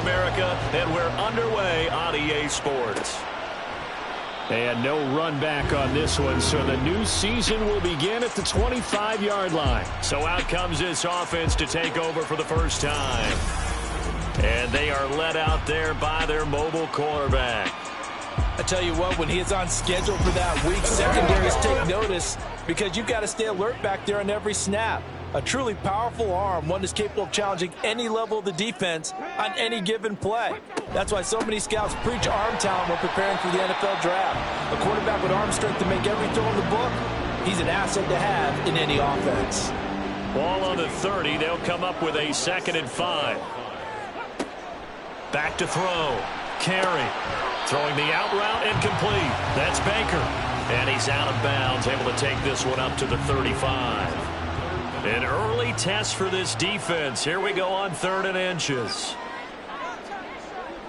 America, and we're underway on EA Sports. And no run back on this one, so the new season will begin at the 25-yard line. So out comes this offense to take over for the first time. And they are led out there by their mobile quarterback. I tell you what, when he is on schedule for that week, secondaries take notice because you've got to stay alert back there on every snap. A truly powerful arm, one that's capable of challenging any level of the defense on any given play. That's why so many scouts preach arm talent when preparing for the NFL draft. A quarterback with arm strength to make every throw in the book, he's an asset to have in any offense. Ball on the 30. They'll come up with a 2nd and 5. Back to throw. Carey. Throwing the out route incomplete. That's Baker. And he's out of bounds, able to take this one up to the 35. An early test for this defense. Here we go on 3rd and inches.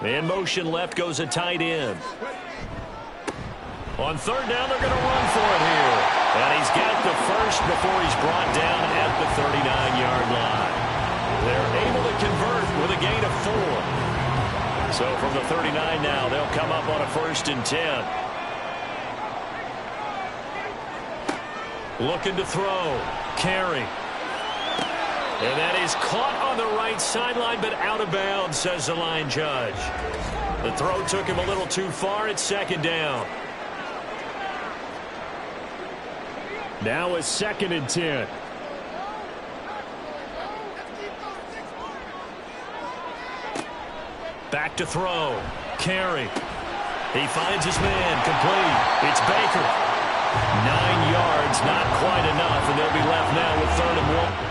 In motion left goes a tight end. On 3rd down, they're going to run for it here. And he's got the first before he's brought down at the 39-yard line. They're able to convert with a gain of 4. So from the 39 now, they'll come up on a 1st and 10. Looking to throw. Carey. And that is caught on the right sideline, but out of bounds, says the line judge. The throw took him a little too far. It's 2nd down. Now a 2nd and 10. Back to throw. Carey. He finds his man. Complete. It's Baker. 9 yards, not quite enough, and they'll be left now with 3rd and 1.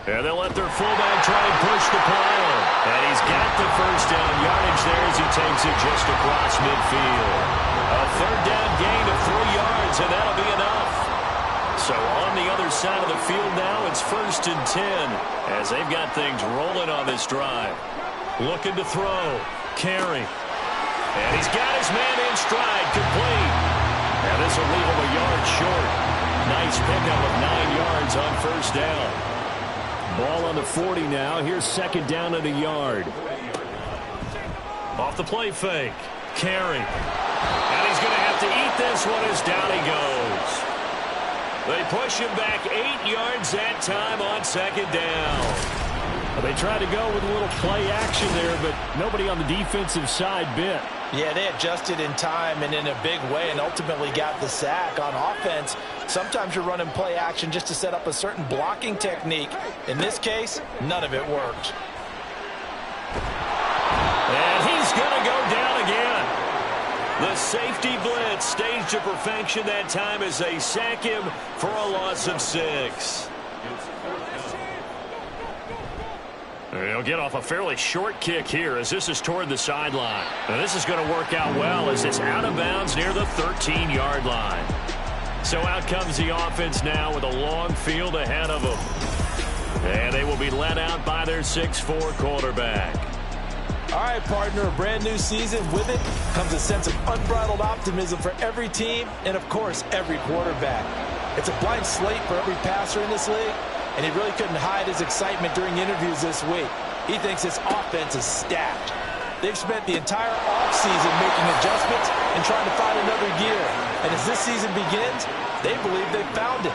And they'll let their fullback try and push the pile. And he's got the first down yardage there as he takes it just across midfield. A 3rd down gain of 3 yards, and that'll be enough. So on the other side of the field now, it's 1st and 10 as they've got things rolling on this drive. Looking to throw. Carey. And he's got his man in stride, complete. And this will leave him a yard short. yards on first down. Ball on the 40 now. Here's second down and a yard. Off the play fake. Carry. And he's going to have to eat this one as down he goes. They push him back 8 yards that time on second down. They tried to go with a little play action there, but nobody on the defensive side bit. Yeah, they adjusted in time and in a big way and ultimately got the sack. On offense, sometimes you're running play action just to set up a certain blocking technique. In this case, none of it worked. And he's going to go down again. The safety blitz staged to perfection that time as they sack him for a loss of 6. He'll get off a fairly short kick here as this is toward the sideline. Now this is going to work out well as it's out of bounds near the 13-yard line. So out comes the offense now with a long field ahead of them. And they will be led out by their 6'4 quarterback. All right, partner, a brand new season. With it comes a sense of unbridled optimism for every team and, of course, every quarterback. It's a blank slate for every passer in this league, and he really couldn't hide his excitement during interviews this week. He thinks his offense is stacked. They've spent the entire offseason making adjustments and trying to find another gear. And as this season begins, they believe they've found it.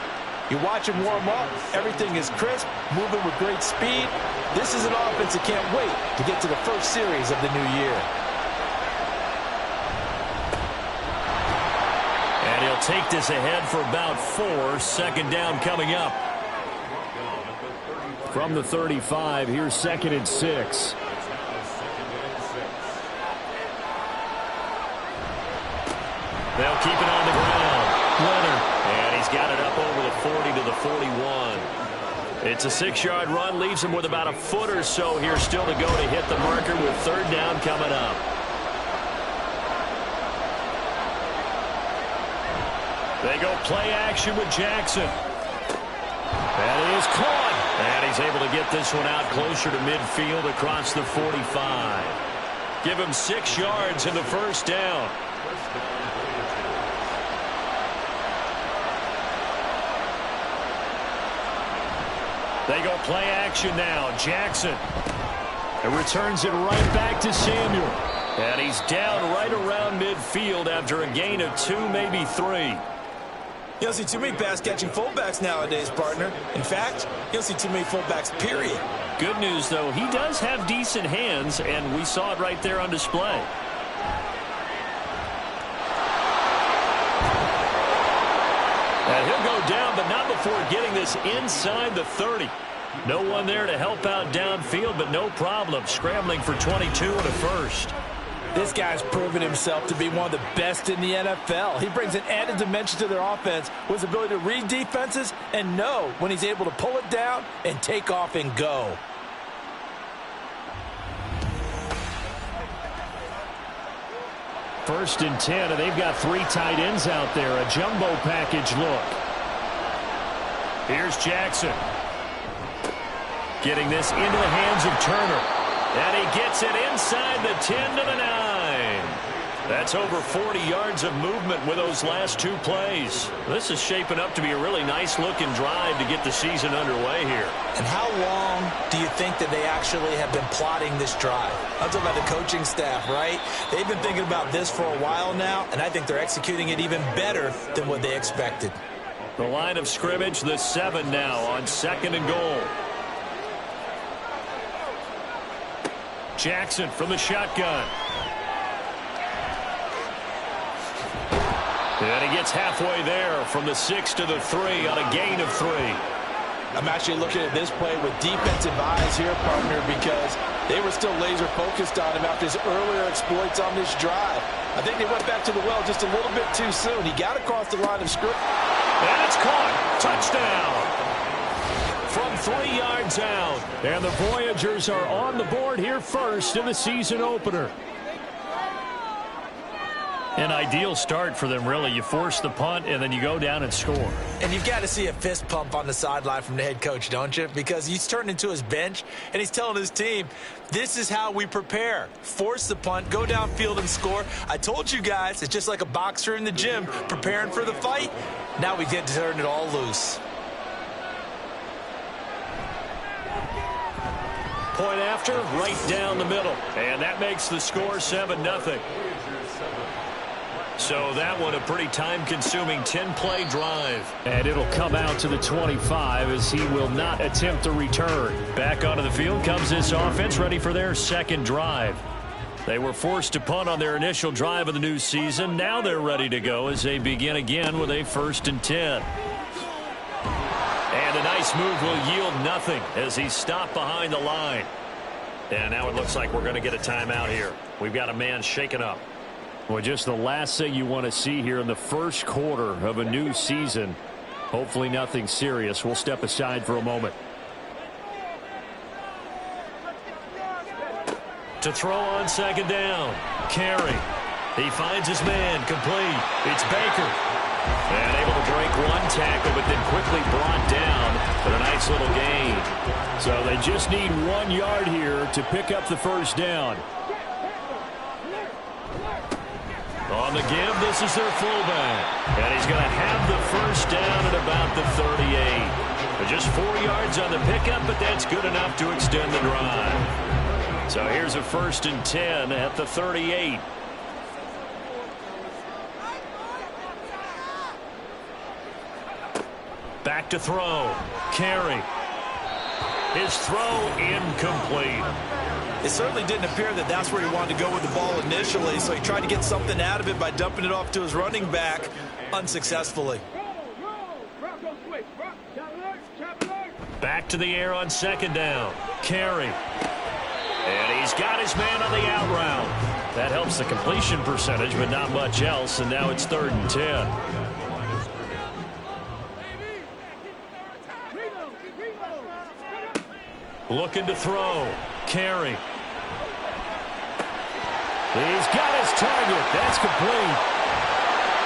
You watch him warm up, everything is crisp, moving with great speed. This is an offense that can't wait to get to the first series of the new year. And he'll take this ahead for about 4. Second down coming up. From the 35, here's 2nd and 6. They'll keep it on the ground. Leonard. And he's got it up over the 40 to the 41. It's a 6-yard run. Leaves him with about a foot or so here still to go to hit the marker with third down coming up. They go play action with Jackson. That is caught. And he's able to get this one out closer to midfield across the 45. Give him 6 yards in the first down. They go play action now. Jackson. And returns it right back to Samuel. And he's down right around midfield after a gain of 2, maybe 3. You don't see too many pass-catching fullbacks nowadays, partner. In fact, you don't see too many fullbacks, period. Good news, though, he does have decent hands, and we saw it right there on display. And he'll go down, but not before getting this inside the 30. No one there to help out downfield, but no problem. Scrambling for 22 and a first. This guy's proven himself to be one of the best in the NFL. He brings an added dimension to their offense with his ability to read defenses and know when he's able to pull it down and take off and go. First and 10, and they've got 3 tight ends out there. A jumbo package look. Here's Jackson. Getting this into the hands of Turner. And he gets it inside the 10 to the 9. That's over 40 yards of movement with those last 2 plays. This is shaping up to be a really nice-looking drive to get the season underway here. And how long do you think that they actually have been plotting this drive? I'm talking about the coaching staff, right? They've been thinking about this for a while now, and I think they're executing it even better than what they expected. The line of scrimmage, the 7 now on 2nd and goal. Jackson from the shotgun. And he gets halfway there from the 6 to the 3 on a gain of 3. I'm actually looking at this play with defensive eyes here, partner, because they were still laser focused on him after his earlier exploits on this drive. I think they went back to the well just a little bit too soon. He got across the line of scrimmage. And it's caught. Touchdown. From 3 yards out. And the Voyagers are on the board here first in the season opener. An ideal start for them, really. You force the punt, and then you go down and score. And you've got to see a fist pump on the sideline from the head coach, don't you? Because he's turned into his bench, and he's telling his team, this is how we prepare. Force the punt, go downfield and score. I told you guys, it's just like a boxer in the gym preparing for the fight. Now we get to turn it all loose. point after, right down the middle. And that makes the score 7-0. So that one a pretty time-consuming 10-play drive. And it'll come out to the 25 as he will not attempt to return. Back onto the field comes this offense ready for their second drive. They were forced to punt on their initial drive of the new season. Now they're ready to go as they begin again with a 1st and 10. And a nice move will yield nothing as he's stopped behind the line. And now it looks like we're going to get a timeout here. We've got a man shaken up. Well, just the last thing you want to see here in the first quarter of a new season. Hopefully nothing serious. We'll step aside for a moment. To throw on 2nd down. Carey. He finds his man. Complete. It's Baker. And able to break one tackle, but then quickly brought down for a nice little gain. So they just need 1 yard here to pick up the 1st down. On the give, this is their fullback. And he's going to have the 1st down at about the 38. Just 4 yards on the pickup, but that's good enough to extend the drive. So here's a 1st and 10 at the 38. Back to throw. Carey. His throw incomplete. It certainly didn't appear that that's where he wanted to go with the ball initially, so he tried to get something out of it by dumping it off to his running back unsuccessfully. Back to the air on 2nd down. Carey. And he's got his man on the out route. That helps the completion percentage, but not much else, and now it's 3rd and 10. Looking to throw. Carey. He's got his target. That's complete.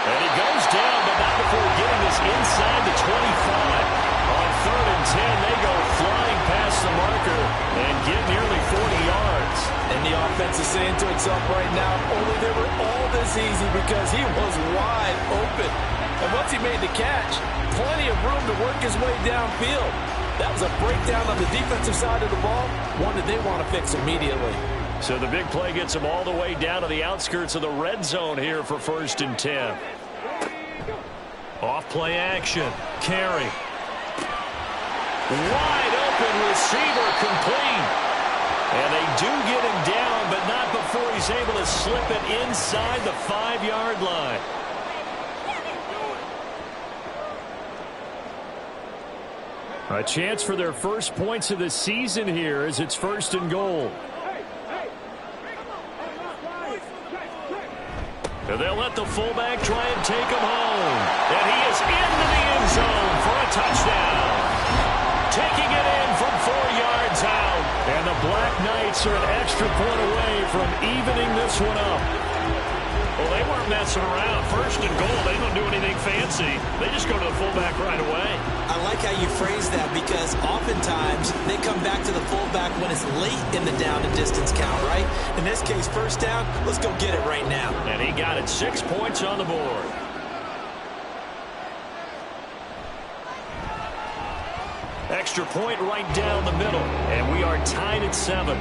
And he goes down, but not before getting this inside the 25. On 3rd and 10, they go flying past the marker and get nearly 40 yards. And the offense is saying to itself right now, only they were all this easy because he was wide open. And once he made the catch, plenty of room to work his way downfield. That was a breakdown on the defensive side of the ball, one that they want to fix immediately. So the big play gets him all the way down to the outskirts of the red zone here for 1st and 10. Off play action. Carey. Wide open receiver complete. And they do get him down, but not before he's able to slip it inside the 5-yard line. A chance for their first points of the season here as it's 1st and goal. And they'll let the fullback try and take him home. And he is into the end zone for a touchdown. Taking it in from 4 yards out. And the BlackKnights are an extra point away from evening this one up. Well, they weren't messing around. 1st and goal, they don't do anything fancy. They just go to the fullback right away. I like how you phrase that because oftentimes they come back to the fullback when it's late in the down and distance count, right? In this case, 1st down, let's go get it right now. And he got it 6 points on the board. Extra point right down the middle. And we are tied at 7.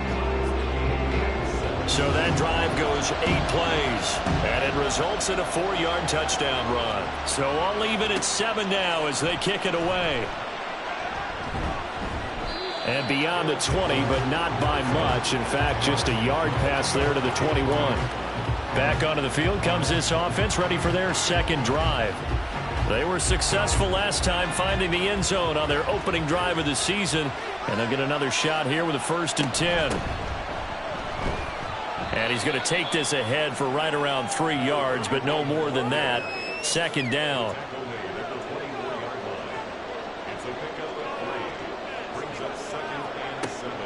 So that drive goes 8 plays, and it results in a 4-yard touchdown run. So I'll leave it at 7 now as they kick it away. And beyond the 20, but not by much. In fact, just a yard pass there to the 21. Back onto the field comes this offense ready for their 2nd drive. They were successful last time finding the end zone on their opening drive of the season, and they'll get another shot here with a 1st and 10. And he's going to take this ahead for right around 3 yards, but no more than that. 2nd down.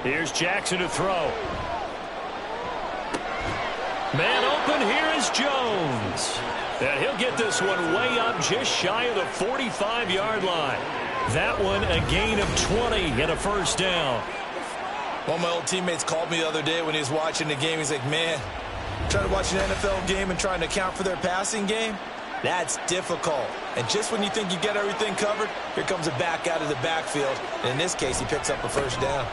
Here's Jackson to throw. Man open, here is Jones. And he'll get this one way up just shy of the 45-yard line. That one a gain of 20 and a 1st down. One of my old teammates called me the other day when he was watching the game. He's like, man, trying to watch an NFL game and trying to account for their passing game, that's difficult. And just when you think you get everything covered, here comes a back out of the backfield. And in this case, he picks up a 1st down.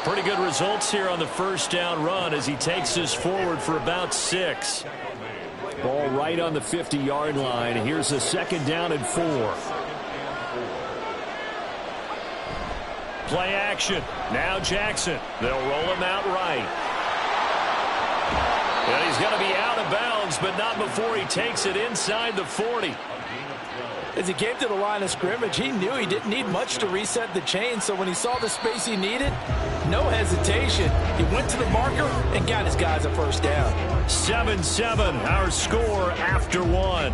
Pretty good results here on the first down run as he takes us forward for about 6. Ball right on the 50-yard line. Here's a 2nd down and 4. Play action. Now Jackson. They'll roll him out right. And he's going to be out of bounds, but not before he takes it inside the 40. As he came to the line of scrimmage, he knew he didn't need much to reset the chain, so when he saw the space he needed, no hesitation. He went to the marker and got his guys a first down. 7-7, our score after 1.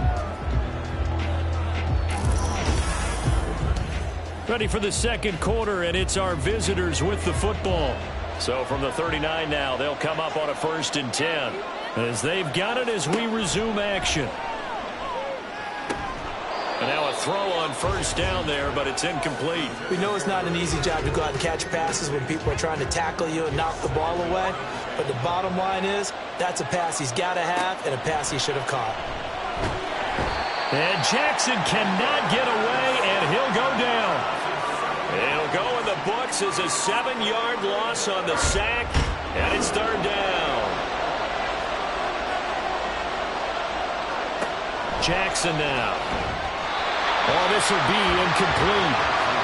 Ready for the second quarter, and it's our visitors with the football. So from the 39 now, they'll come up on a 1st and 10 as they've got it as we resume action. And now a throw on 1st down there, but it's incomplete. We know it's not an easy job to go out and catch passes when people are trying to tackle you and knock the ball away. But the bottom line is, that's a pass he's got to have and a pass he should have caught. And Jackson cannot get away, and he'll go down. It'll go in the books as a 7-yard loss on the sack, and it's 3rd down. Jackson now. Oh, this will be incomplete.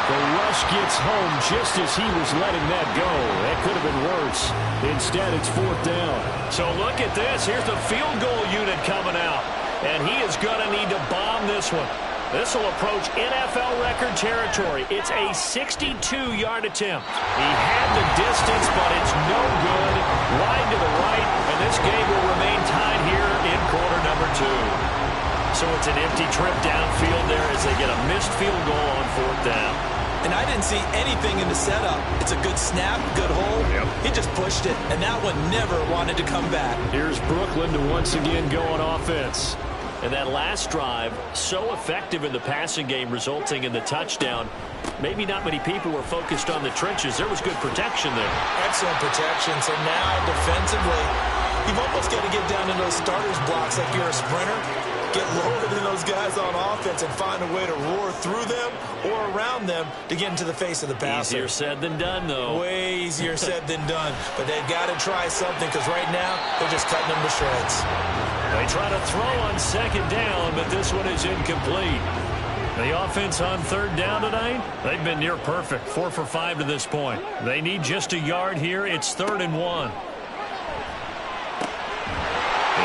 The rush gets home just as he was letting that go. That could have been worse. Instead, it's 4th down. So look at this. Here's the field goal unit coming out. And he is going to need to bomb this one. This will approach NFL record territory. It's a 62-yard attempt. He had the distance, but it's no good. Wide to the right, and this game will remain tied here in quarter number 2. So it's an empty trip downfield there as they get a missed field goal on 4th down. And I didn't see anything in the setup. It's a good snap, good hold. Yep. He just pushed it, and that one never wanted to come back. Here's Brooklyn to once again go on offense. And that last drive, so effective in the passing game, resulting in the touchdown. Maybe not many people were focused on the trenches. There was good protection there. Excellent protection. So now, defensively, you've almost got to get down in those starters blocks like you're a sprinter. Get lower than those guys on offense and find a way to roar through them or around them to get into the face of the passer. Easier said than done, though. Way easier said than done. But they've got to try something because right now they're just cutting them to shreds. They try to throw on 2nd down, but this one is incomplete. The offense on 3rd down tonight, they've been near perfect. 4 for 5 to this point. They need just a yard here. It's 3rd and 1. And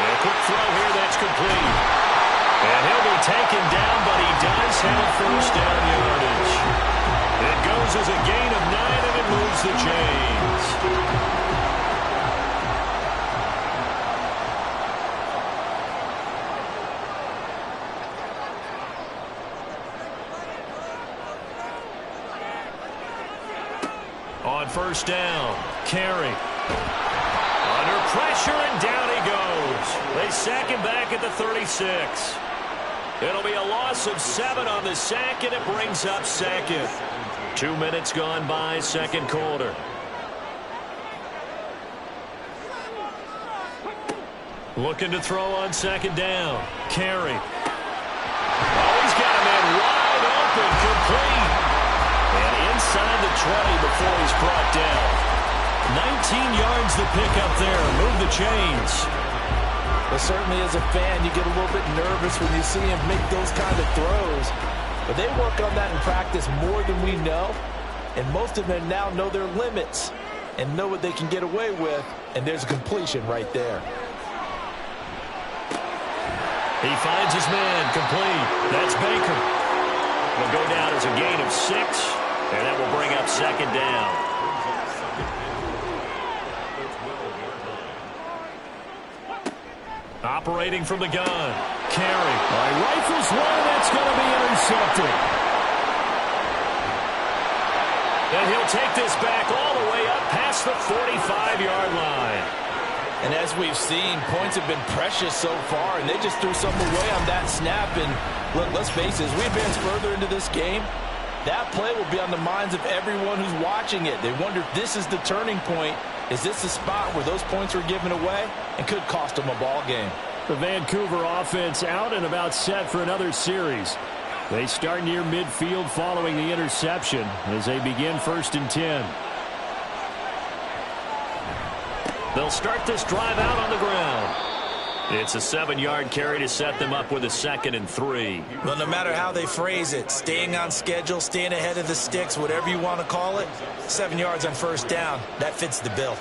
a quick throw here, that's complete. And he'll be taken down, but he does have 1st down yardage. It goes as a gain of 9, and it moves the chains. On 1st down, Carey. Under pressure, and down he goes. They sack him back at the 36. It'll be a loss of 7 on the sack, and it brings up 2nd. 2 minutes gone by, 2nd quarter. Looking to throw on 2nd down. Carey. Oh, he's got a man wide open, complete. And inside the 20 before he's brought down. 19 yards to pick up there. Move the chains. But certainly as a fan, you get a little bit nervous when you see him make those kind of throws. But they work on that in practice more than we know. And most of them now know their limits and know what they can get away with. And there's a completion right there. He finds his man, complete. That's Baker. Will go down as a gain of 6, and that will bring up 2nd down. Operating from the gun. Carey. Rifles one. That's going to be intercepted. And he'll take this back all the way up past the 45-yard line. And as we've seen, points have been precious so far, and they just threw some away on that snap. And look, let's face it, as we advance further into this game, that play will be on the minds of everyone who's watching it. They wonder if this is the turning point. Is this the spot where those points were given away and could cost them a ball game? The Vancouver offense out and about set for another series. They start near midfield following the interception as they begin 1st and 10. They'll start this drive out on the ground. It's a 7-yard carry to set them up with a 2nd and 3. Well, no matter how they phrase it, staying on schedule, staying ahead of the sticks, whatever you want to call it, 7 yards on 1st down, that fits the bill.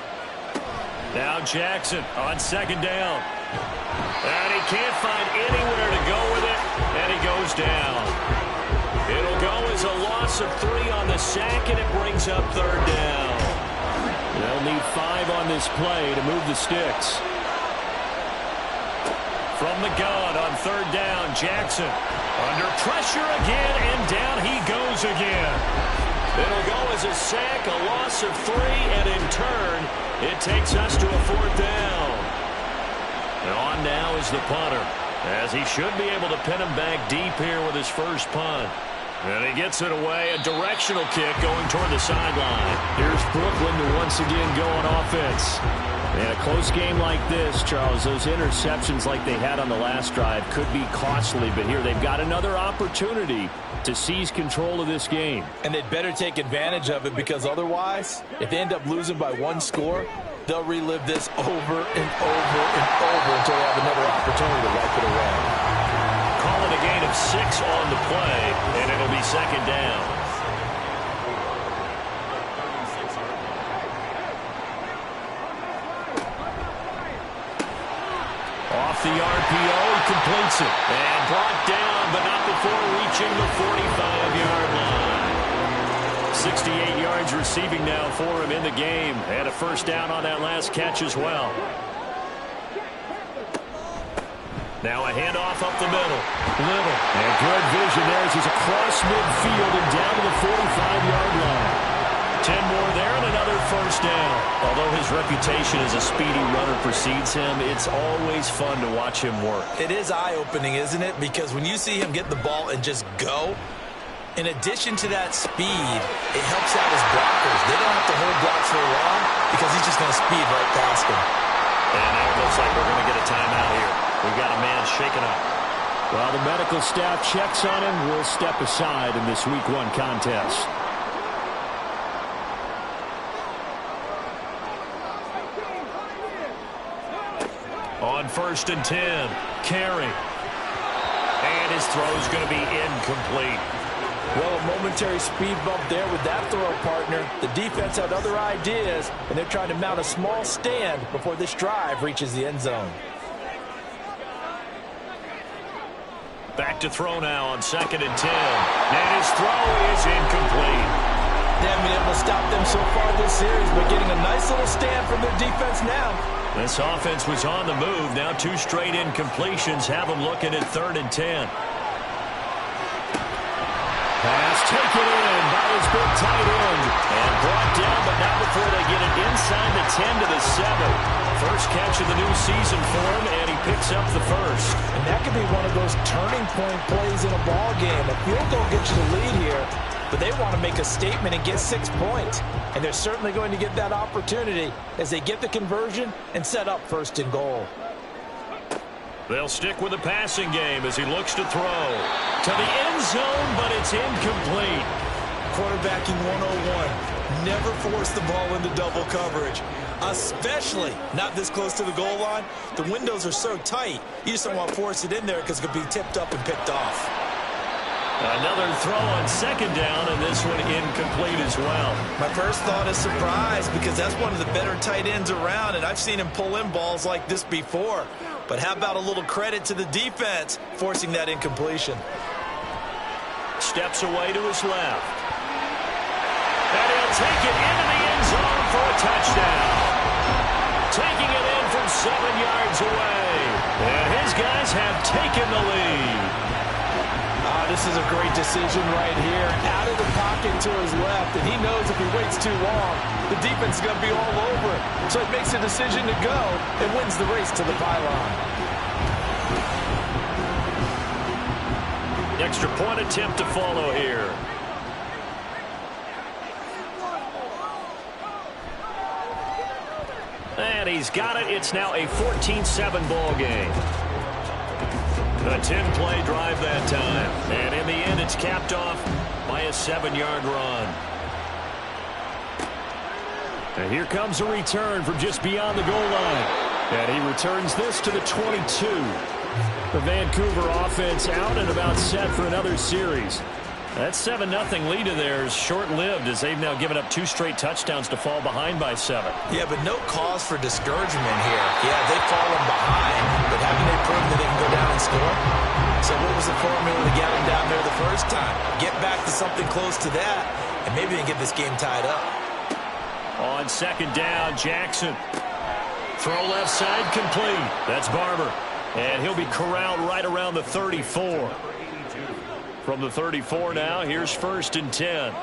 Now Jackson on 2nd down. And he can't find anywhere to go with it, and he goes down. It'll go as a loss of 3 on the sack, and it brings up 3rd down. They'll need 5 on this play to move the sticks. From the gun on 3rd down, Jackson under pressure again, and down he goes again. It'll go as a sack, a loss of 3, and in turn, it takes us to a 4th down. And on now is the punter, as he should be able to pin him back deep here with his first punt. And he gets it away, a directional kick going toward the sideline. Here's Brooklyn to once again go on offense. In a close game like this, Charles, those interceptions like they had on the last drive could be costly, but here they've got another opportunity to seize control of this game. And they'd better take advantage of it, because otherwise, if they end up losing by 1 score, they'll relive this over and over and over until they have another opportunity to wipe it away. Call it a gain of 6 on the play, and it'll be 2nd down. Off the RPO, he completes it. And brought down, but not before reaching the 45-yard line. 68 yards receiving now for him in the game. And a 1st down on that last catch as well. Now a handoff up the middle. Little. And good vision there as he's across midfield and down to the 45-yard line. 10 more there and another 1st down. Although his reputation as a speedy runner precedes him, it's always fun to watch him work. It is eye-opening, isn't it? Because when you see him get the ball and just go, in addition to that speed, it helps out his blockers. They don't have to hold blocks for long because he's just going to speed right past them. And now it looks like we're going to get a timeout here. We've got a man shaken up. While the medical staff checks on him, we'll step aside in this Week 1 contest. On 1st and 10, carry. And his throw is going to be incomplete. Well, a momentary speed bump there with that throw, partner. The defense had other ideas, and they're trying to mount a small stand before this drive reaches the end zone. Back to throw now on 2nd and 10. And his throw is incomplete. They haven't been able to stop them so far this series, but getting a nice little stand from their defense now. This offense was on the move. Now 2 straight incompletions have them looking at 3rd and 10. Pass taken in by his big tight end. And brought down, but not before they get it inside the 10 to the 7. First catch of the new season for him, and he picks up the 1st. And that could be one of those turning point plays in a ball game. A field goal gets you the lead here, but they want to make a statement and get 6 points. And they're certainly going to get that opportunity as they get the conversion and set up 1st and goal. They'll stick with the passing game as he looks to throw. To the end zone, but it's incomplete. Quarterbacking 101. Never force the ball into double coverage, especially not this close to the goal line. The windows are so tight, you just don't want to force it in there because it could be tipped up and picked off. Another throw on 2nd down, and this one incomplete as well. My first thought is surprise, because that's one of the better tight ends around, and I've seen him pull in balls like this before. But how about a little credit to the defense forcing that incompletion? Steps away to his left. And he'll take it into the end zone for a touchdown. Taking it in from 7 yards away. And his guys have taken the lead. This is a great decision right here. Out of the pocket to his left, and he knows if he waits too long, the defense is going to be all over it. So he makes a decision to go and wins the race to the pylon. Extra point attempt to follow here. And he's got it. It's now a 14-7 ball game. A 10-play drive that time. And in the end, it's capped off by a 7-yard run. And here comes a return from just beyond the goal line. And he returns this to the 22. The Vancouver offense out and about set for another series. That 7-0 lead of theirs short-lived as they've now given up 2 straight touchdowns to fall behind by 7. Yeah, but no cause for discouragement here. Yeah, they've fallen behind, but haven't they proven that they can go down and score? So what was the formula to get them down there the first time? Get back to something close to that, and maybe they can get this game tied up. On second down, Jackson. Throw left side complete. That's Barber. And he'll be corralled right around the 34. From the 34 now, here's 1st and 10.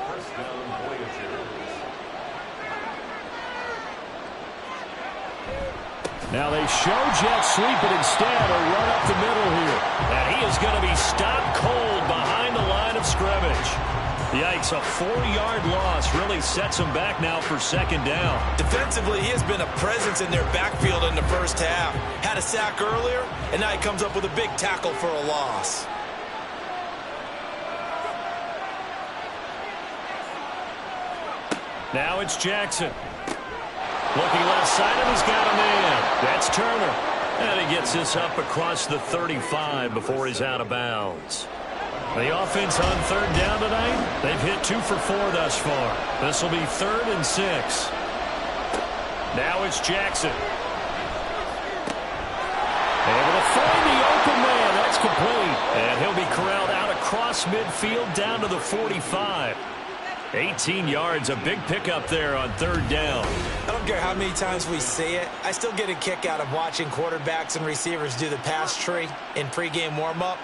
Now they show jet sweep, but instead a run up the middle here. And he is going to be stopped cold behind the line of scrimmage. Yikes, a 4-yard loss really sets him back now for 2nd down. Defensively, he has been a presence in their backfield in the first half. Had a sack earlier, and now he comes up with a big tackle for a loss. Now it's Jackson. Looking left side, and he's got a man. That's Turner. And he gets this up across the 35 before he's out of bounds. The offense on 3rd down tonight, they've hit 2 for 4 thus far. This will be 3rd and 6. Now it's Jackson. Able to find the open man. That's complete. And he'll be corralled out across midfield down to the 45. 18 yards, a big pickup there on 3rd down. I don't care how many times we see it. I still get a kick out of watching quarterbacks and receivers do the pass tree in pregame warm-up.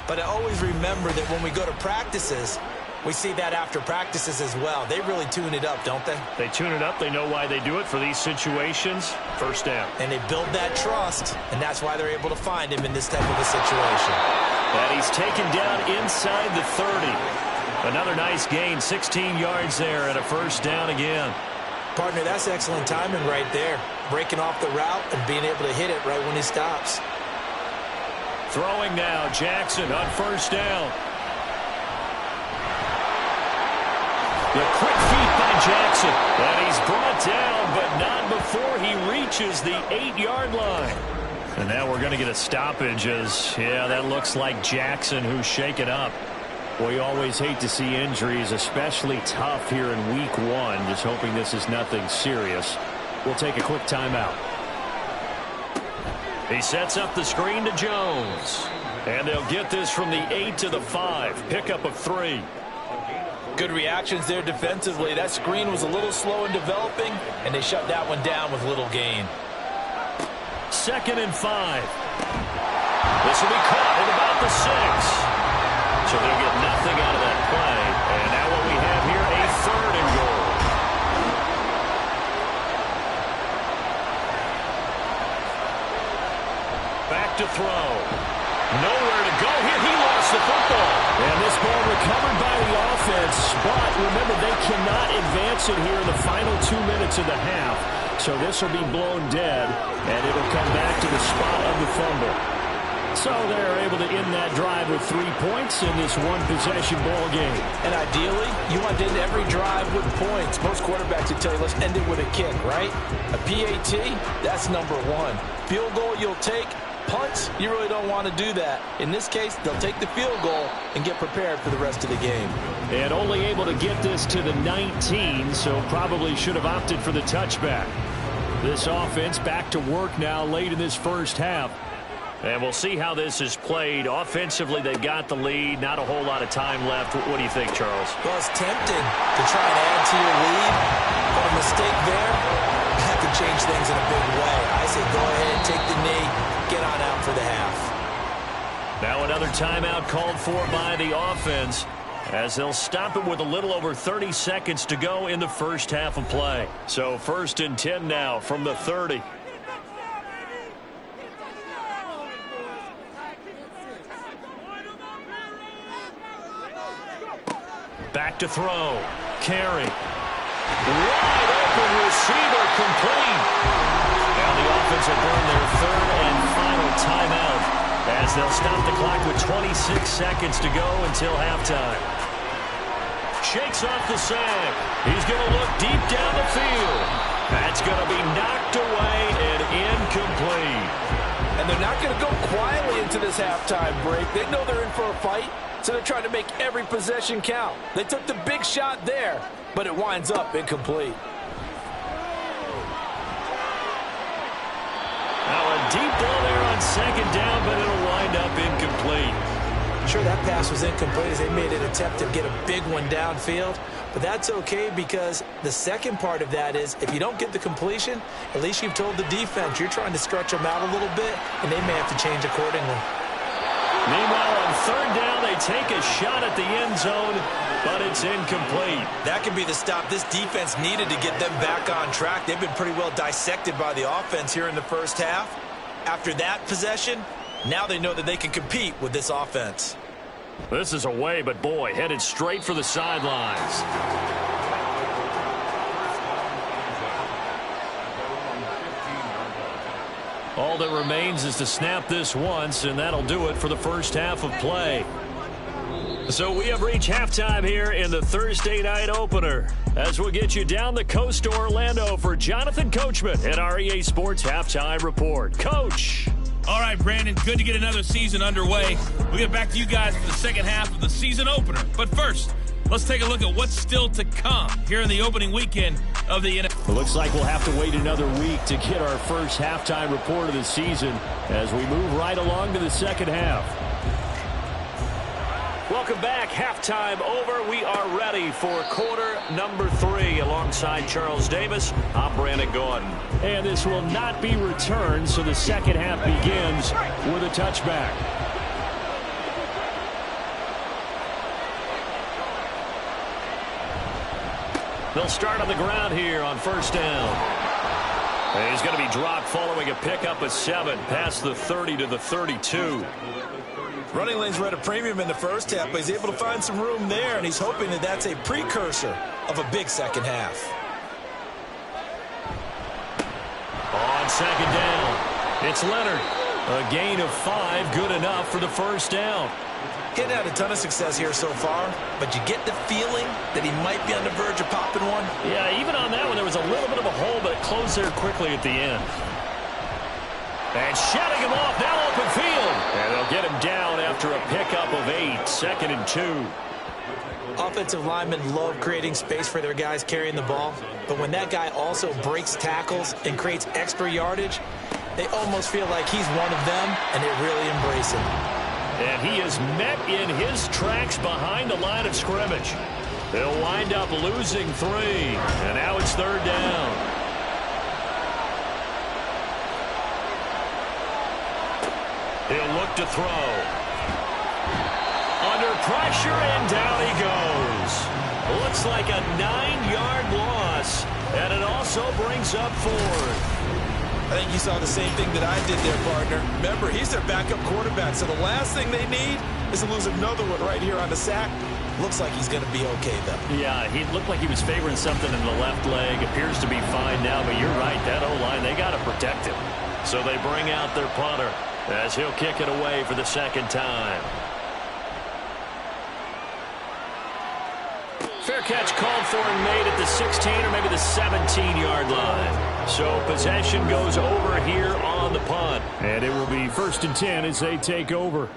But I always remember that when we go to practices, we see that after practices as well. They really tune it up, don't they? They tune it up. They know why they do it for these situations. 1st down. And they build that trust, and that's why they're able to find him in this type of a situation. And he's taken down inside the 30. Another nice gain, 16 yards there and a 1st down again. Partner, that's excellent timing right there. Breaking off the route and being able to hit it right when he stops. Throwing now, Jackson on 1st down. The quick feet by Jackson. And he's brought down, but not before he reaches the 8-yard line. And now we're going to get a stoppage as, yeah, that looks like Jackson who's shaken up. We always hate to see injuries, especially tough here in week 1. Just hoping this is nothing serious. We'll take a quick timeout. He sets up the screen to Jones. And they'll get this from the 8 to the 5. Pickup of 3. Good reactions there defensively. That screen was a little slow in developing, and they shut that one down with little gain. 2nd and 5. This will be caught at about the 6. So they'll get nothing out of that play. And now what we have here, a 3rd and goal. Back to throw. Nowhere to go here. He lost the football. And this ball recovered by the offense. But remember, they cannot advance it here in the final 2 minutes of the half. So this will be blown dead. And it'll come back to the spot of the fumble. So they're able to end that drive with 3 points in this one-possession ball game. And ideally, you want to end every drive with points. Most quarterbacks would tell you, let's end it with a kick, right? A PAT, that's number 1. Field goal you'll take. Punts, you really don't want to do that. In this case, they'll take the field goal and get prepared for the rest of the game. And only able to get this to the 19, so probably should have opted for the touchback. This offense back to work now late in this first half. And we'll see how this is played. Offensively, they've got the lead. Not a whole lot of time left. What do you think, Charles? Well, it's tempting to try and add to your lead. But a mistake there, that could change things in a big way. I say go ahead, take the knee, get on out for the half. Now another timeout called for by the offense, as they'll stop it with a little over 30 seconds to go in the first half of play. So 1st and 10 now from the 30. Back to throw. Carry. Wide open receiver complete. Now the offense will burn their 3rd and final timeout as they'll stop the clock with 26 seconds to go until halftime. Shakes off the sack. He's going to look deep down the field. That's going to be knocked away and incomplete. And they're not going to go quietly into this halftime break. They know they're in for a fight, so they're trying to make every possession count. They took the big shot there, but it winds up incomplete. Now a deep ball there on second down, but it'll wind up incomplete. Sure, that pass was incomplete as they made an attempt to get a big one downfield. But that's okay because the second part of that is if you don't get the completion, at least you've told the defense you're trying to stretch them out a little bit, and they may have to change accordingly. Meanwhile, on third down, they take a shot at the end zone, but it's incomplete. That could be the stop this defense needed to get them back on track. They've been pretty well dissected by the offense here in the first half. After that possession, now they know that they can compete with this offense. This is away, but boy, headed straight for the sidelines. All that remains is to snap this once, and that'll do it for the first half of play. So we have reached halftime here in the Thursday night opener, as we'll get you down the coast to Orlando for Jonathan Coachman at our EA Sports Halftime Report. Coach. All right, Brandon, good to get another season underway. We'll get back to you guys for the second half of the season opener. But first, let's take a look at what's still to come here in the opening weekend of the NFL. It looks like we'll have to wait another week to get our first halftime report of the season as we move right along to the second half. Welcome back. Halftime over. We are ready for quarter number 3 alongside Charles Davis. I'm Brandon Gordon. And this will not be returned, so the second half begins with a touchback. They'll start on the ground here on first down. And he's going to be dropped following a pickup of 7 past the 30 to the 32. Running lanes were at a premium in the first half, but he's able to find some room there, and he's hoping that that's a precursor of a big second half. On second down, it's Leonard. A gain of 5, good enough for the first down. Getting had a ton of success here so far, but you get the feeling that he might be on the verge of popping one. Yeah, even on that one, there was a little bit of a hole, but it closed there quickly at the end. And shutting him off, now open field. And they'll get him down after a pickup of 8, second and 2. Offensive linemen love creating space for their guys carrying the ball, but when that guy also breaks tackles and creates extra yardage, they almost feel like he's one of them, and they really embrace him. And he is met in his tracks behind the line of scrimmage. They'll wind up losing 3, and now it's third down. He'll look to throw. Under pressure, and down he goes. Looks like a 9-yard loss, and it also brings up 4th. I think you saw the same thing that I did there, partner. Remember, he's their backup quarterback, so the last thing they need is to lose another one right here on the sack. Looks like he's going to be okay, though. Yeah, he looked like he was favoring something in the left leg. Appears to be fine now, but you're right, that O-line, they got to protect him. So they bring out their punter as he'll kick it away for the second time. Fair catch called for and made at the 16 or maybe the 17-yard line. So possession goes over here on the punt. And it will be 1st and 10 as they take over.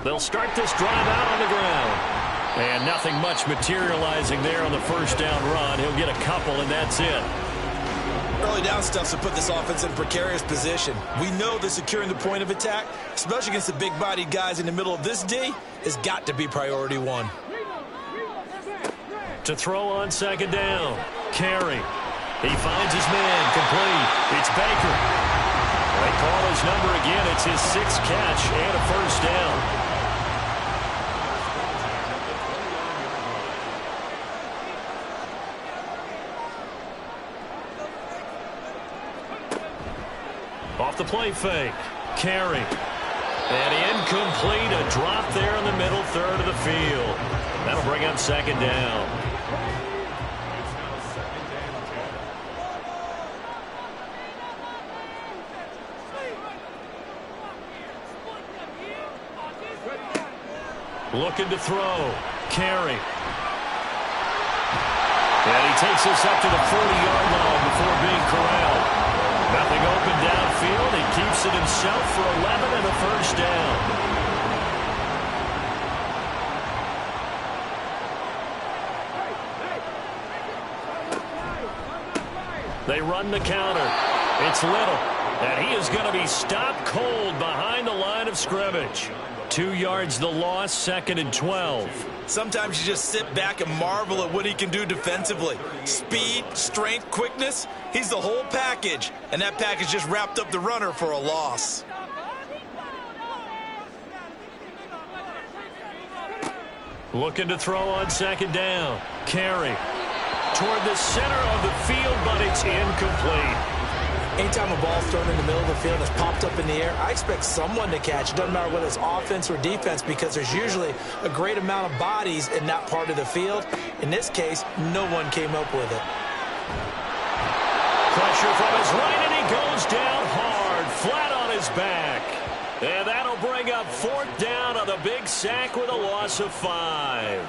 They'll start this drive out on the ground. And nothing much materializing there on the first down run. He'll get a couple, and that's it. Early down stuff's to put this offense in a precarious position. We know that securing the point of attack, especially against the big-bodied guys in the middle of this D, has got to be priority 1. To throw on second down. Carey. He finds his man. Complete. It's Baker. They call his number again. It's his 6th catch and a first down. Off the play fake. Carey. And incomplete. A drop there in the middle third of the field. That'll bring up second down. Looking to throw. Carey. And he takes us up to the 40-yard line before being corralled. Nothing open downfield. He keeps it himself for 11 and a first down. They run the counter. It's Little. And he is going to be stopped cold behind the line of scrimmage. 2 yards the loss, 2nd and 12. Sometimes you just sit back and marvel at what he can do defensively. Speed, strength, quickness, he's the whole package. And that package just wrapped up the runner for a loss. Looking to throw on 2nd down. Carey toward the center of the field, but it's incomplete. Anytime a ball's thrown in the middle of the field and it's popped up in the air, I expect someone to catch. It doesn't matter whether it's offense or defense, because there's usually a great amount of bodies in that part of the field. In this case, no one came up with it. Pressure from his right, and he goes down hard, flat on his back. And that'll bring up 4th down on the big sack with a loss of 5.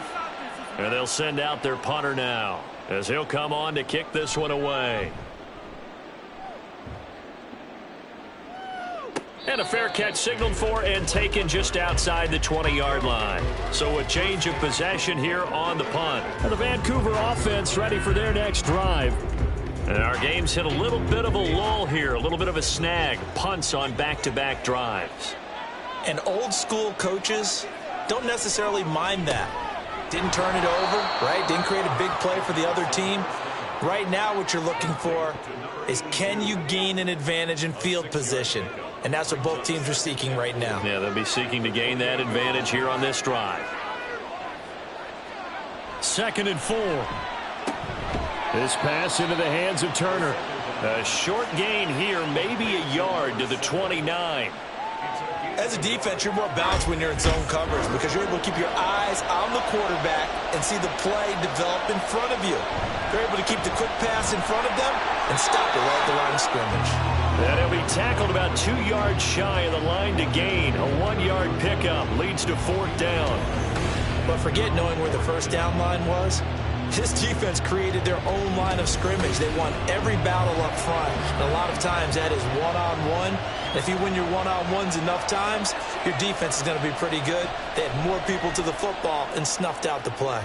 And they'll send out their punter now, as he'll come on to kick this one away. And a fair catch signaled for and taken just outside the 20-yard line. So a change of possession here on the punt. And the Vancouver offense ready for their next drive. And our game's hit a little bit of a lull here, a little bit of a snag. Punts on back-to-back drives. And old-school coaches don't necessarily mind that. Didn't turn it over, right? Didn't create a big play for the other team. Right now what you're looking for is, can you gain an advantage in field position? And that's what both teams are seeking right now. Yeah, they'll be seeking to gain that advantage here on this drive. 2nd and 4. This pass into the hands of Turner. A short gain here, maybe a yard to the 29. As a defense, you're more balanced when you're in zone coverage because you're able to keep your eyes on the quarterback and see the play develop in front of you. You're able to keep the quick pass in front of them and stop it right at the line of scrimmage. And he'll be tackled about 2 yards shy of the line to gain. A 1-yard pickup leads to 4th down. But forget knowing where the first down line was. This defense created their own line of scrimmage. They won every battle up front. And a lot of times that is one-on-one. If you win your one-on-ones enough times, your defense is going to be pretty good. They had more people to the football and snuffed out the play.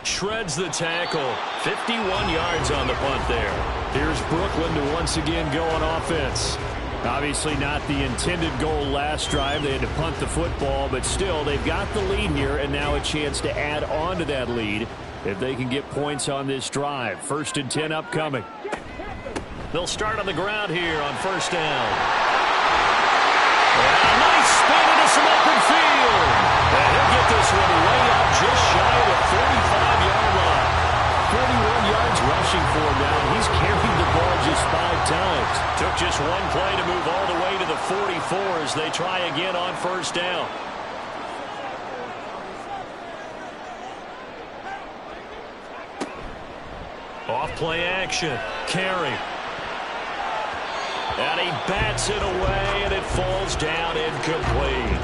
Shreds the tackle. 51 yards on the punt there. Here's Brooklyn to once again go on offense. Obviously not the intended goal last drive. They had to punt the football, but still they've got the lead here and now a chance to add on to that lead if they can get points on this drive. 1st and 10 upcoming. They'll start on the ground here on 1st down. And a nice spin into some open field. And he'll get this one way up just shy of the 45-yard line. 41 yards rushing for him now. He's carried the ball just 5 times. Took just one play to move all the way to the 44 as they try again on 1st down. Off play action. Carey. And he bats it away, and it falls down incomplete.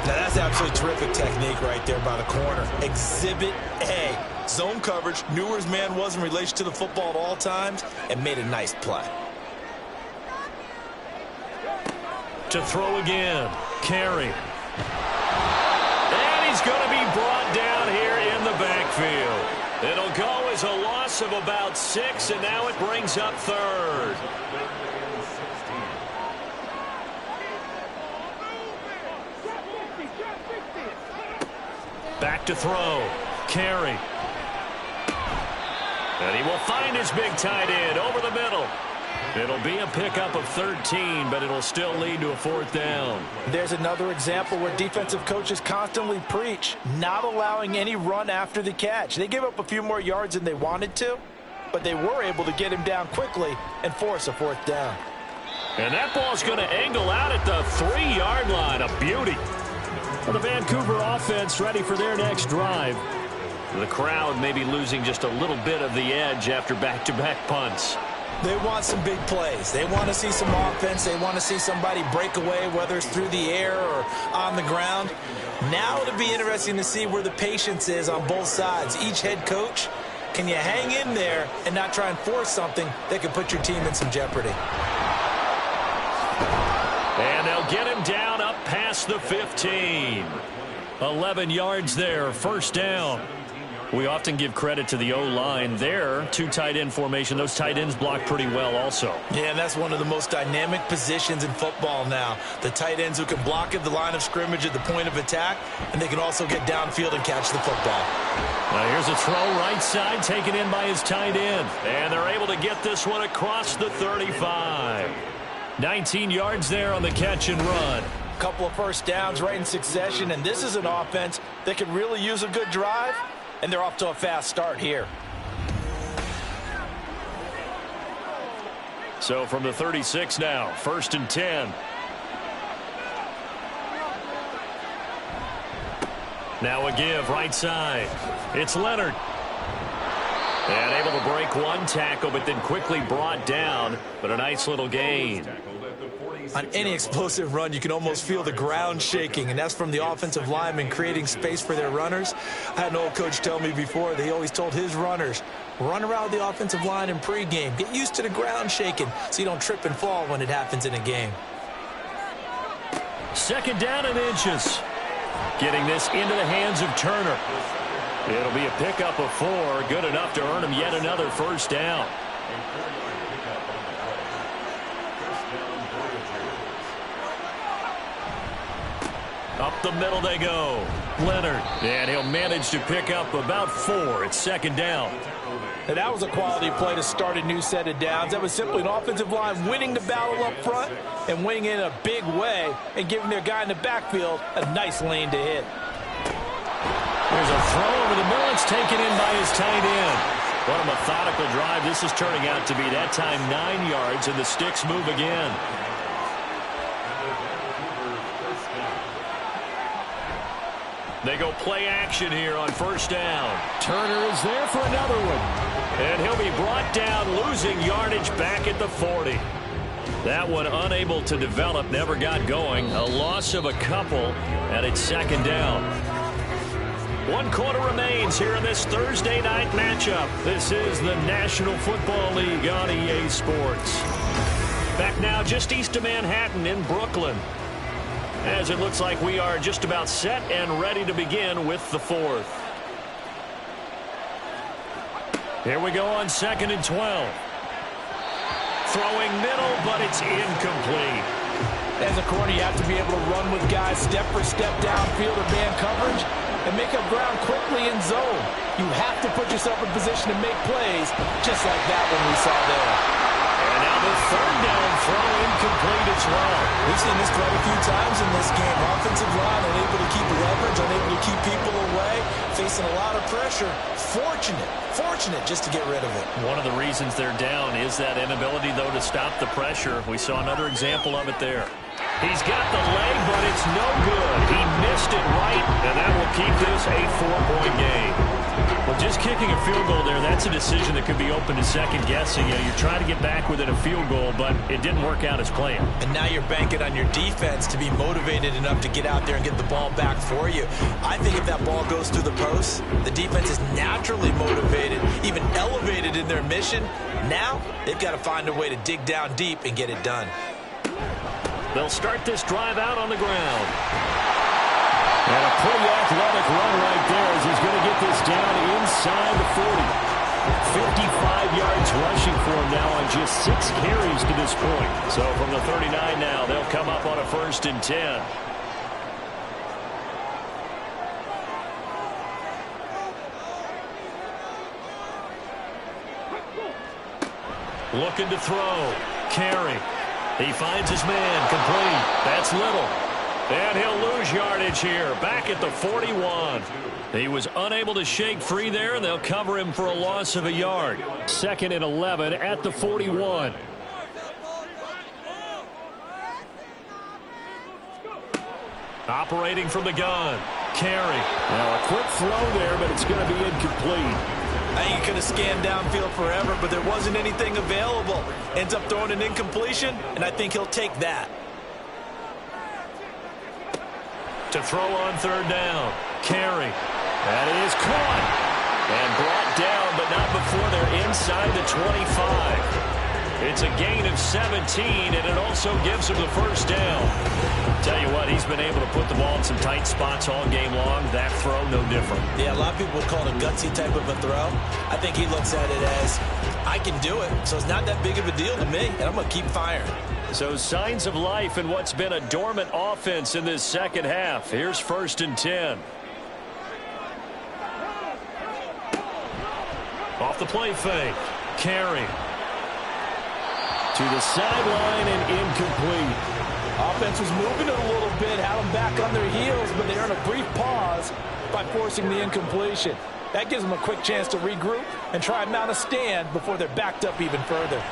Now that's absolutely terrific technique right there by the corner. Exhibit A. Zone coverage, knew where his man was in relation to the football at all times, and made a nice play. To throw again. Carey. And he's going to be brought down here in the backfield. It'll go as a loss of about 6, and now it brings up 3rd. Back to throw. Carey. And he will find his big tight end over the middle. It'll be a pickup of 13, but it'll still lead to a 4th down. There's another example where defensive coaches constantly preach not allowing any run after the catch. They gave up a few more yards than they wanted to, but they were able to get him down quickly and force a 4th down. And that ball's going to angle out at the 3-yard line. A beauty. For the Vancouver offense ready for their next drive. The crowd may be losing just a little bit of the edge after back-to-back punts. They want some big plays. They want to see some offense. They want to see somebody break away, whether it's through the air or on the ground. Now it'll be interesting to see where the patience is on both sides. Each head coach, can you hang in there and not try and force something that could put your team in some jeopardy? And they'll get him down up past the 15. 11 yards there, first down. We often give credit to the O-line there. Two tight end formation. Those tight ends block pretty well also. Yeah, and that's one of the most dynamic positions in football now. The tight ends who can block at the line of scrimmage at the point of attack, and they can also get downfield and catch the football. Now here's a throw right side taken in by his tight end. And they're able to get this one across the 35. 19 yards there on the catch and run. Couple of first downs right in succession, and this is an offense that could really use a good drive, and they're off to a fast start here. So from the 36 now, first and 10. Now a give right side. It's Leonard. And able to break one tackle, but then quickly brought down. But a nice little gain. On any explosive run, you can almost feel the ground shaking, and that's from the offensive linemen creating space for their runners. I had an old coach tell me before, they always told his runners, run around the offensive line in pregame. Get used to the ground shaking so you don't trip and fall when it happens in a game. Second down and inches. Getting this into the hands of Turner. It'll be a pickup of 4, good enough to earn him yet another first down. Up the middle they go. Leonard. And he'll manage to pick up about 4. It's second down. And that was a quality play to start a new set of downs. That was simply an offensive line winning the battle up front and winning in a big way and giving their guy in the backfield a nice lane to hit. There's a throw over the middle. It's taken in by his tight end. What a methodical drive this is turning out to be. That time 9 yards, and the sticks move again. They go play action here on first down. Turner is there for another one. And he'll be brought down, losing yardage back at the 40. That one unable to develop, never got going. A loss of a couple, and it's second down. 1 quarter remains here in this Thursday night matchup. This is the National Football League on EA Sports. Back now just east of Manhattan in Brooklyn, as it looks like we are just about set and ready to begin with the 4th. Here we go on 2nd and 12. Throwing middle, but it's incomplete. As a corner, you have to be able to run with guys step for step downfield or man coverage and make up ground quickly in zone. You have to put yourself in position to make plays, just like that one we saw there. And now the third down throw incomplete as well. We've seen this quite a few times in this game. Offensive line unable to keep leverage, unable to keep people away, facing a lot of pressure. Fortunate just to get rid of it. One of the reasons they're down is that inability, though, to stop the pressure. We saw another example of it there. He's got the leg, but it's no good. He missed it right, and that will keep this a 4-point game. Well, just kicking a field goal there, that's a decision that could be open to second guessing. You know, you're trying to get back within a field goal, but it didn't work out as planned. And now you're banking on your defense to be motivated enough to get out there and get the ball back for you. I think if that ball goes through the post, the defense is naturally motivated, even elevated in their mission. Now they've got to find a way to dig down deep and get it done. They'll start this drive out on the ground. And a pretty athletic run right there as he's going to get this down inside the 40. 55 yards rushing for him now on just 6 carries to this point. So from the 39 now, they'll come up on a 1st and 10. Looking to throw. Carry. He finds his man. Complete. That's Little. And he'll lose yardage here. Back at the 41. He was unable to shake free there, and they'll cover him for a loss of a yard. 2nd and 11 at the 41. Operating from the gun. Carry. Now a quick throw there, but it's going to be incomplete. I think he could have scanned downfield forever, but there wasn't anything available. Ends up throwing an incompletion, and I think he'll take that. To throw on third down. Carey. That is caught. And brought down, but not before they're inside the 25. It's a gain of 17, and it also gives him the first down. Tell you what, he's been able to put the ball in some tight spots all game long. That throw, no different. Yeah, a lot of people would call it a gutsy type of a throw. I think he looks at it as, I can do it, so it's not that big of a deal to me, and I'm going to keep firing. So signs of life in what's been a dormant offense in this second half. Here's 1st and 10. Off the play fake. Carey. To the sideline and incomplete. Offense was moving it a little bit, had them back on their heels, but they earned a brief pause by forcing the incompletion. That gives them a quick chance to regroup and try and mount a stand before they're backed up even further.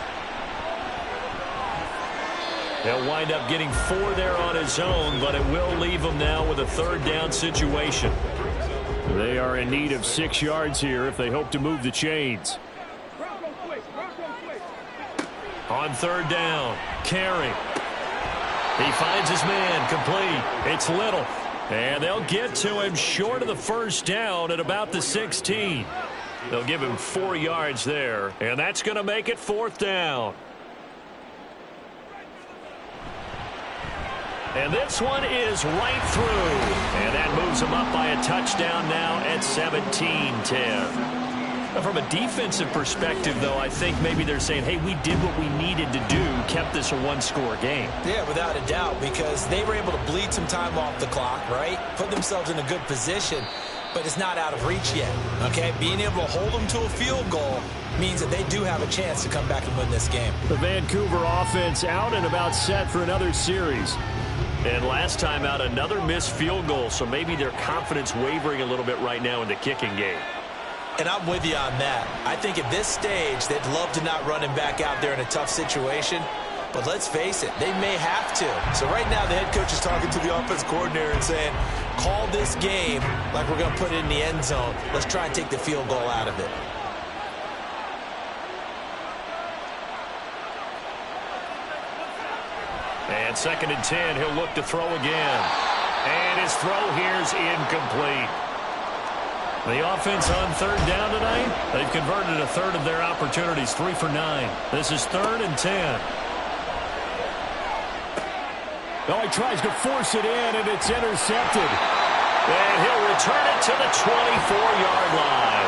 He'll wind up getting 4 there on his own, but it will leave him now with a third down situation. They are in need of 6 yards here if they hope to move the chains. On third down, Carey. He finds his man, complete. It's Little. And they'll get to him short of the first down at about the 16. They'll give him 4 yards there, and that's going to make it 4th down. And this one is right through. And that moves him up by a touchdown now at 17-10. From a defensive perspective, though, I think maybe they're saying, hey, we did what we needed to do, kept this a 1-score game. Yeah, without a doubt, because they were able to bleed some time off the clock, right? Put themselves in a good position, but it's not out of reach yet, okay? Being able to hold them to a field goal means that they do have a chance to come back and win this game. The Vancouver offense out and about set for another series. And last time out, another missed field goal, so maybe their confidence wavering a little bit right now in the kicking game. And I'm with you on that. I think at this stage, they'd love to not run him back out there in a tough situation. But let's face it, they may have to. So right now, the head coach is talking to the offense coordinator and saying, call this game like we're going to put it in the end zone. Let's try and take the field goal out of it. And 2nd and 10, he'll look to throw again. And his throw here's incomplete. The offense on third down tonight, they've converted a third of their opportunities, 3 for 9. This is 3rd and 10. Oh, he tries to force it in, and it's intercepted. And he'll return it to the 24-yard line.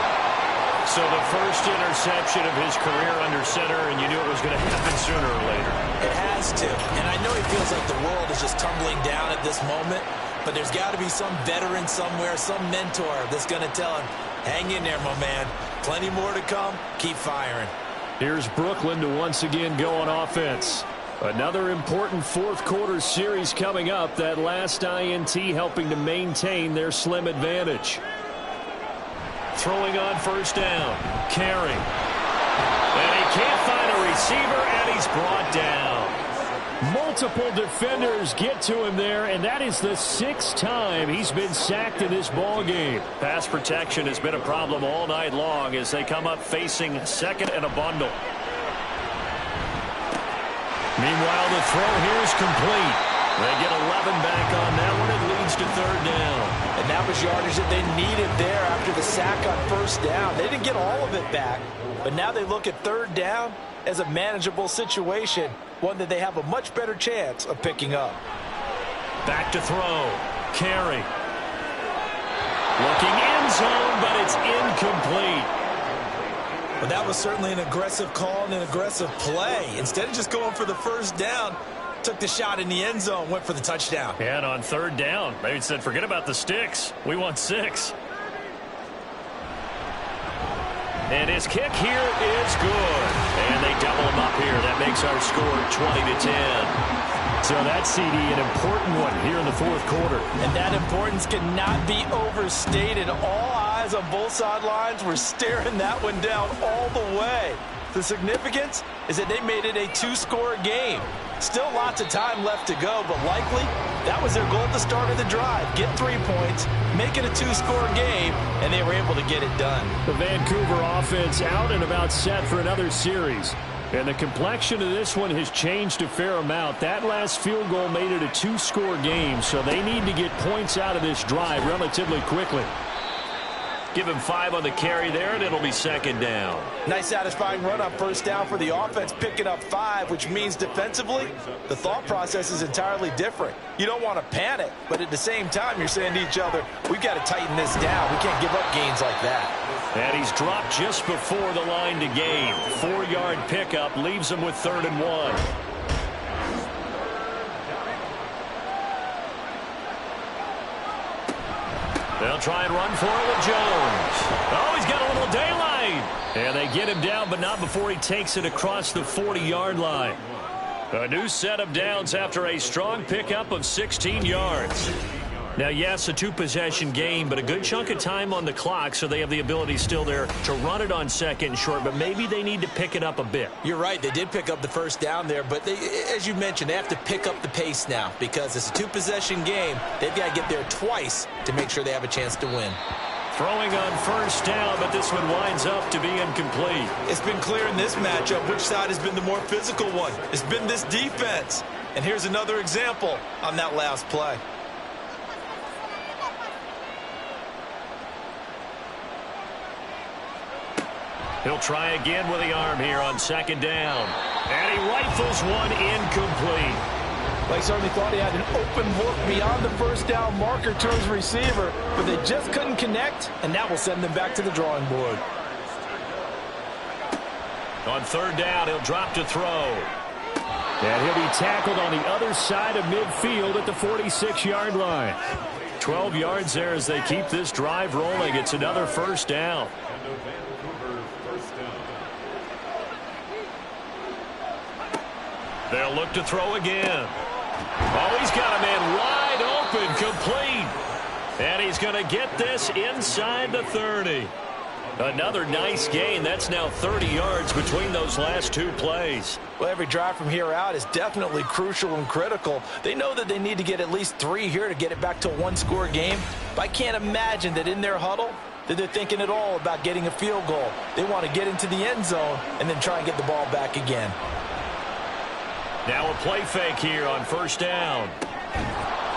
So the first interception of his career under center, and you knew it was going to happen sooner or later. It has to. And I know he feels like the world is just tumbling down at this moment. But there's got to be some veteran somewhere, some mentor that's going to tell him, hang in there, my man. Plenty more to come. Keep firing. Here's Brooklyn to once again go on offense. Another important 4th quarter series coming up. That last INT helping to maintain their slim advantage. Throwing on first down. Carey. And he can't find a receiver, and he's brought down. Multiple defenders get to him there, and that is the 6th time he's been sacked in this ball game. Pass protection has been a problem all night long as they come up facing 2nd and a bundle. Meanwhile, the throw here is complete. They get 11 back on that one. It leads to 3rd down. And that was yardage that they needed there after the sack on first down. They didn't get all of it back, but now they look at 3rd down as a manageable situation, one that they have a much better chance of picking up. Back to throw. Carey. Looking end zone, but it's incomplete. But that was certainly an aggressive call and an aggressive play. Instead of just going for the first down, took the shot in the end zone, went for the touchdown. And on 3rd down, they said, forget about the sticks. We want 6. And his kick here is good. And they double him up here. That makes our score 20-10. So that CD, an important one here in the 4th quarter. And that importance cannot be overstated. All eyes on both sidelines were staring that one down all the way. The significance is that they made it a 2-score game. Still lots of time left to go, but likely That was their goal at the start of the drive. Get 3 points, make it a 2-score game, and they were able to get it done. The Vancouver offense out and about set for another series. And the complexion of this one has changed a fair amount. That last field goal made it a 2-score game, so they need to get points out of this drive relatively quickly. Give him 5 on the carry there, and it'll be second down. Nice satisfying run on first down for the offense, picking up 5, which means defensively, the thought process is entirely different. You don't want to panic, but at the same time, you're saying to each other, we've got to tighten this down. We can't give up gains like that. And he's dropped just before the line to gain. 4-yard pickup leaves him with 3rd and 1. They'll try and run for it with Jones. Oh, he's got a little daylight. And they get him down, but not before he takes it across the 40-yard line. A new set of downs after a strong pickup of 16 yards. Now, yes, a 2-possession game, but a good chunk of time on the clock, so they have the ability still there to run it on second and short, but maybe they need to pick it up a bit. You're right. They did pick up the first down there, but as you mentioned, they have to pick up the pace now because it's a 2-possession game. They've got to get there twice to make sure they have a chance to win. Throwing on first down, but this one winds up to be incomplete. It's been clear in this matchup which side has been the more physical one. It's been this defense. And here's another example on that last play. He'll try again with the arm here on second down. And he rifles one incomplete. They certainly thought he had an open look beyond the first down marker to his receiver, but they just couldn't connect, and that will send them back to the drawing board. On third down, he'll drop to throw. And he'll be tackled on the other side of midfield at the 46-yard line. 12 yards there as they keep this drive rolling. It's another first down. They'll look to throw again. Oh, he's got a man wide open, complete. And he's going to get this inside the 30. Another nice gain. That's now 30 yards between those last 2 plays. Well, every drive from here out is definitely crucial and critical. They know that they need to get at least 3 here to get it back to a 1-score game. But I can't imagine that in their huddle that they're thinking at all about getting a field goal. They want to get into the end zone and then try and get the ball back again. Now a play fake here on first down.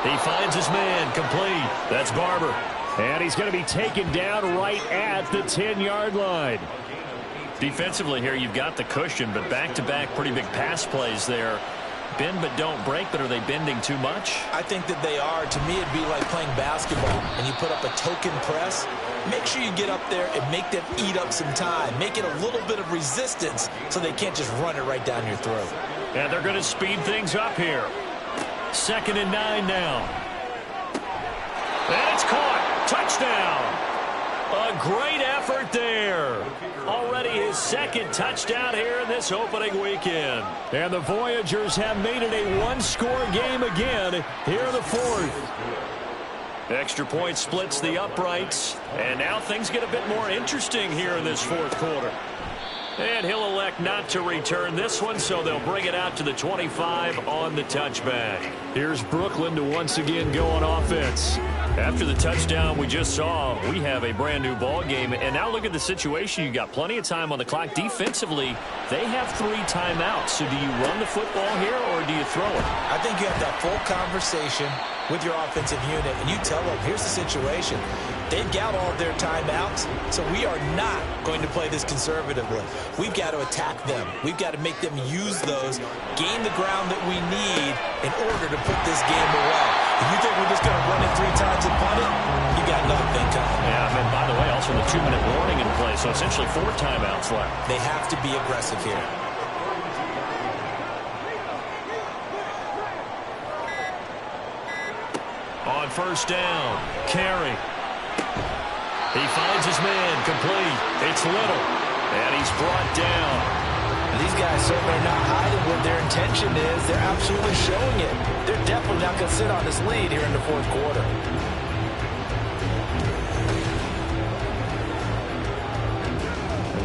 He finds his man, complete. That's Barber. And he's going to be taken down right at the 10-yard line. Defensively here, you've got the cushion, but back-to-back pretty big pass plays there. Bend but don't break, but are they bending too much? I think that they are. To me, it'd be like playing basketball, and you put up a token press. Make sure you get up there and make them eat up some time. Make it a little bit of resistance so they can't just run it right down your throat. And they're going to speed things up here. 2nd and 9 now. And it's caught. Touchdown. A great effort there. Already his 2nd touchdown here in this opening weekend. And the Voyagers have made it a 1-score game again here in the 4th. Extra point splits the uprights. And now things get a bit more interesting here in this 4th quarter. And he'll elect not to return this one, so they'll bring it out to the 25 on the touchback. Here's Brooklyn to once again go on offense. After the touchdown we just saw, we have a brand new ball game. And now look at the situation. You got plenty of time on the clock. Defensively, they have 3 timeouts. So do you run the football here or do you throw it? I think you have that full conversation with your offensive unit, and you tell them, here's the situation. They've got all of their timeouts, so we are not going to play this conservatively. We've got to attack them. We've got to make them use those, gain the ground that we need in order to put this game away. If you think we're just going to run it 3 times and punt it, you got another thing coming. Yeah, and by the way, also the 2-minute warning in play, so essentially 4 timeouts left. They have to be aggressive here. On first down, carry. He finds his man, complete. It's Little, and he's brought down. These guys certainly are not hiding what their intention is. They're absolutely showing it. They're definitely not going to sit on this lead here in the 4th quarter.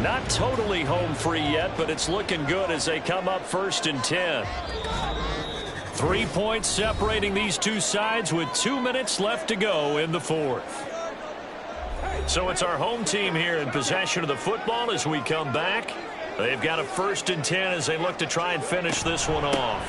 Not totally home free yet, but it's looking good as they come up 1st and 10. 3 points separating these two sides with 2 minutes left to go in the fourth. So it's our home team here in possession of the football as we come back. They've got a 1st and 10 as they look to try and finish this one off.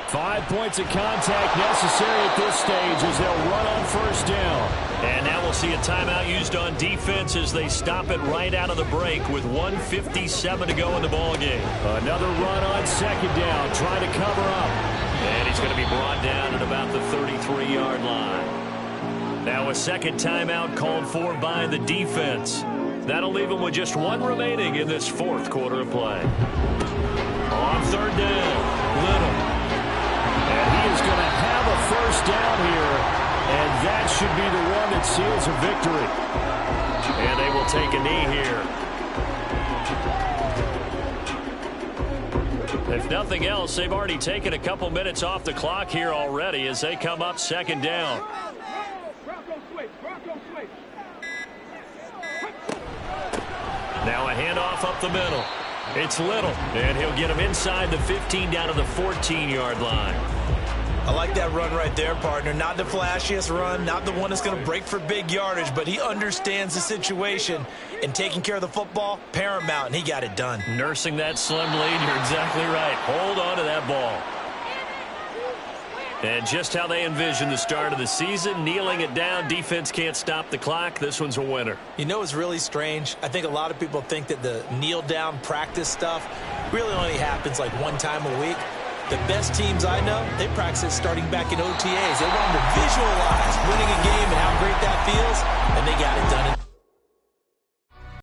5 points of contact necessary at this stage as they'll run on 1st down. And now we'll see a timeout used on defense as they stop it right out of the break with 1:57 to go in the ballgame. Another run on 2nd down, trying to cover up. And he's going to be brought down at about the 33-yard line. Now a 2nd timeout called for by the defense. That'll leave him with just 1 remaining in this 4th quarter of play. On 3rd down, Little. And he is going to have a 1st down here, and that should be the one that seals a victory. And they will take a knee here. If nothing else, they've already taken a couple minutes off the clock here already as they come up 2nd down. Now a handoff up the middle. It's Little, and he'll get him inside the 15 down to the 14-yard line. I like that run right there, partner. Not the flashiest run, not the one that's going to break for big yardage, but he understands the situation, and taking care of the football, paramount, and he got it done. Nursing that slim lead, you're exactly right. Hold on to that ball. And just how they envisioned the start of the season, kneeling it down, defense can't stop the clock. This one's a winner. You know what's really strange? I think a lot of people think that the kneel-down practice stuff really only happens like 1 time a week. The best teams I know, they practice it starting back in OTAs. They want them to visualize winning a game and how great that feels, and they got it done.